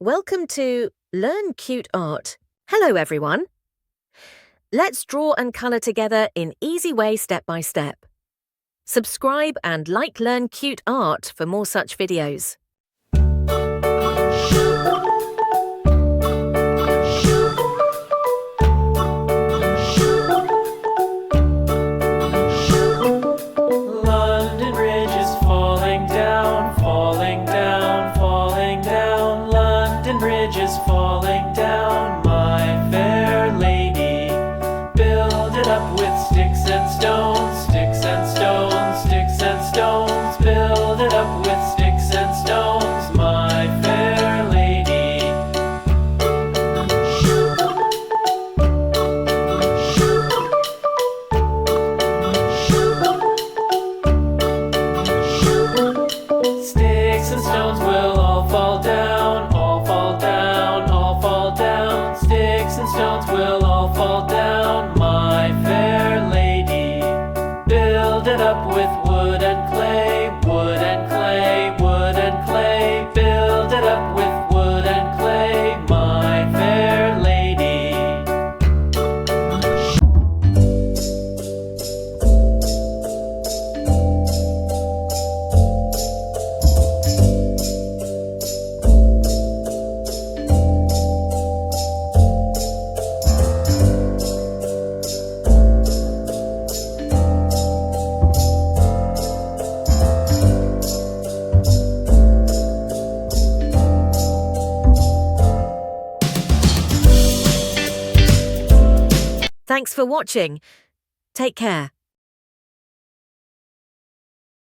Welcome to Learn Cute Art. Hello everyone. Let's draw and colour together in easy way step by step. Subscribe and like Learn Cute Art for more such videos. London Bridge is falling down, falling down, falling down. London Bridge is falling down, my fair lady. Build it up with sticks and stones, sticks and stones, sticks and stones. Build it up with sticks and stones, my fair lady. Sticks and stones will all fall down, all fall down, all fall down. Sticks and stones will all fall down, my fair lady. Build it up with wood and clay, wood and clay, wood and clay. Build it up with wood and clay, my fair lady. Thanks for watching. Take care.